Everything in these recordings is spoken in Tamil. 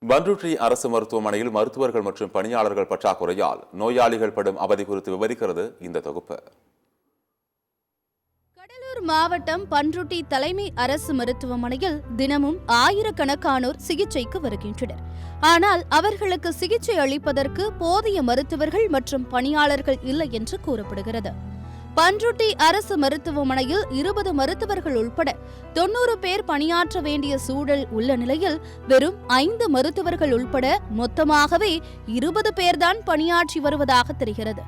பண்ருட்டி அரசு மருத்துவமனையில் மருத்துவர்கள் மற்றும் பணியாளர்கள் பற்றாக்குறையால் நோயாளிகள் படும் அவதி குறித்து விவரிக்கிறது இந்த தொகுப்பு. கடலூர் மாவட்டம் பண்ருட்டி தலைமை அரசு மருத்துவமனையில் தினமும் ஆயிரக்கணக்கானோர் சிகிச்சைக்கு வருகின்றனர். ஆனால் அவர்களுக்கு சிகிச்சை அளிப்பதற்கு போதிய மருத்துவர்கள் மற்றும் பணியாளர்கள் இல்லை என்று கூறப்படுகிறது. பண்ருட்டி அரசு மருத்துவமனையில் 20 மருத்துவர்கள் உட்பட 90 பேர் பணியாற்ற வேண்டிய சூழல் உள்ள நிலையில் வெறும் 5 மருத்துவர்கள் உட்பட மொத்தமாகவே 20 பேர்தான் பணியாற்றி வருவதாக தெரிகிறது.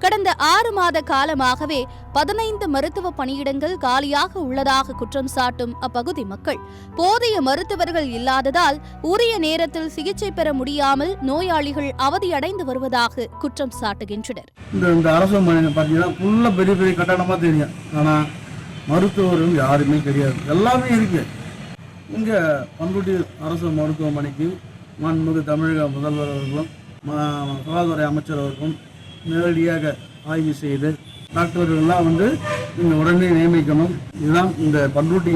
கடந்த 6 மாத காலமாகவே 15 மருத்துவ பணியிடங்கள் காலியாக உள்ளதாக குற்றம் சாட்டும் அப்பகுதி மக்கள் போதிய மருத்துவர்கள் இல்லாததால் உரிய நேரத்தில் சிகிச்சை பெற முடியாமல் நோயாளிகள் அவதியடைந்து வருவதாக குற்றம் சாட்டுகின்றனர். இந்த அரசு பார்த்தீங்கன்னா பெரிய பெரிய கட்டணமா தெரியும், ஆனா மருத்துவர்கள் யாருமே கிடையாது. எல்லாமே இருக்கு. இங்க பண்ருட்டி அரசு மருத்துவமனைக்கு மாண்புமிகு தமிழக முதல்வர் அவர்களும் சுகாதார அமைச்சர் அவர்களும் நேரடியாக ஆய்வு செய்து டாக்டர்கள்லாம் இந்த உடனே நியமிக்கணும். இதுதான் இந்த பண்ருட்டி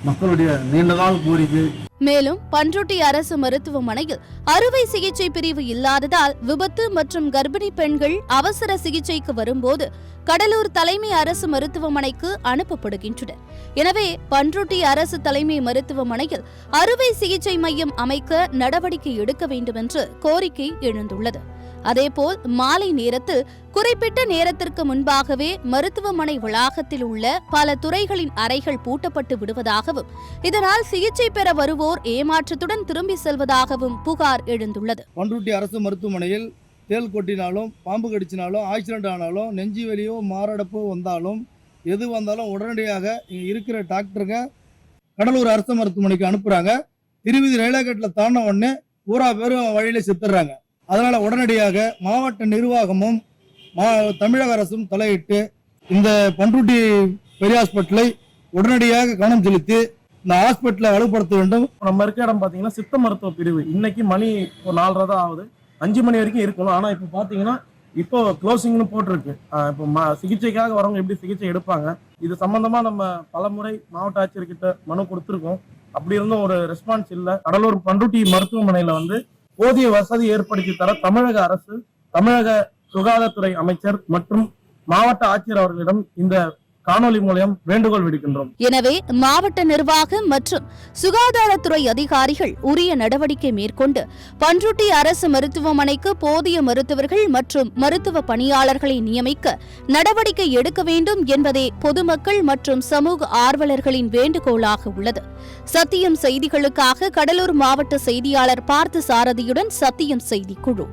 மக்களுடைய நீண்டநாள் கோரிக்கை. மேலும் பண்ருட்டி அரசு மருத்துவமனையில் அறுவை சிகிச்சை பிரிவு இல்லாததால் விபத்து மற்றும் கர்ப்பிணி பெண்கள் அவசர சிகிச்சைக்கு வரும்போது கடலூர் தலைமை அரசு மருத்துவமனைக்கு அனுப்பப்படுகின்றனர். எனவே பண்ருட்டி அரசு தலைமை மருத்துவமனையில் அறுவை சிகிச்சை மையம் அமைக்க நடவடிக்கை எடுக்க வேண்டும் என்று கோரிக்கை எழுந்துள்ளது. அதேபோல் மாலை நேரத்தில் குறிப்பிட்ட நேரத்திற்கு முன்பாகவே மருத்துவமனை வளாகத்தில் உள்ள பல துறைகளின் அறைகள் பூட்டப்பட்டு விடுவதாகவும் இதனால் சிகிச்சை பெற வருவோர் ஏமாற்றத்துடன் திரும்பி செல்வதாகவும் புகார் எழுந்துள்ளது. பண்ருட்டி அரசு மருத்துவமனையில் தேள் கொட்டினாலும், பாம்பு கடிச்சினாலும், ஆக்சிடென்ட் ஆனாலும், நெஞ்சு வலியோ மாரடைப்போ வந்தாலும் எது வந்தாலும் உடனடியாக இருக்கிற டாக்டருங்க கடலூர் அரசு மருத்துவமனைக்கு அனுப்புறாங்க. திருவிதி ரயில்வே கேட்டில் தாண்ட உடனே பூரா பேரும் வழியில செத்துறாங்க. அதனால உடனடியாக மாவட்ட நிர்வாகமும் தமிழக அரசும் தலையிட்டு இந்த பண்ருட்டி பெரிய ஹாஸ்பிட்டலை உடனடியாக கவனம் செலுத்தி இந்த ஹாஸ்பிட்டலை வலுப்படுத்த வேண்டும். நம்ம இருக்க இடம் பாத்தீங்கன்னா சித்த மருத்துவ பிரிவு. இன்னைக்கு மணி 4:30 தான் ஆகுது. 5 மணி வரைக்கும் இருக்கணும். ஆனா இப்ப பாத்தீங்கன்னா இப்போ க்ளோசிங்னு போட்டிருக்கு. இப்போ சிகிச்சைக்காக வரவங்க எப்படி சிகிச்சை எடுப்பாங்க, இது சம்பந்தமா நம்ம பலமுறை மாவட்ட ஆட்சியர்கிட்ட மனு கொடுத்திருக்கோம். அப்படி இருந்தும் ஒரு ரெஸ்பான்ஸ் இல்லை. கடலூர் பண்ருட்டி மருத்துவமனையில போதிய வசதி ஏற்படுத்தி தர தமிழக அரசு, தமிழக சுகாதாரத்துறை அமைச்சர் மற்றும் மாவட்ட ஆட்சியர் அவர்களிடம் இந்த காணொலி மூலம் வேண்டுகோள் விடுக்கின்றோம். எனவே மாவட்ட நிர்வாகம் மற்றும் சுகாதாரத்துறை அதிகாரிகள் உரிய நடவடிக்கை மேற்கொண்டு பண்ருட்டி அரசு மருத்துவமனைக்கு போதிய மருத்துவர்கள் மற்றும் மருத்துவ பணியாளர்களை நியமிக்க நடவடிக்கை எடுக்க வேண்டும் என்பதே பொதுமக்கள் மற்றும் சமூக ஆர்வலர்களின் வேண்டுகோளாக உள்ளது. சத்தியம் செய்திகளுக்காக கடலூர் மாவட்ட செய்தியாளர் பார்த்த சாரதியுடன் சத்தியம் செய்தி குழு.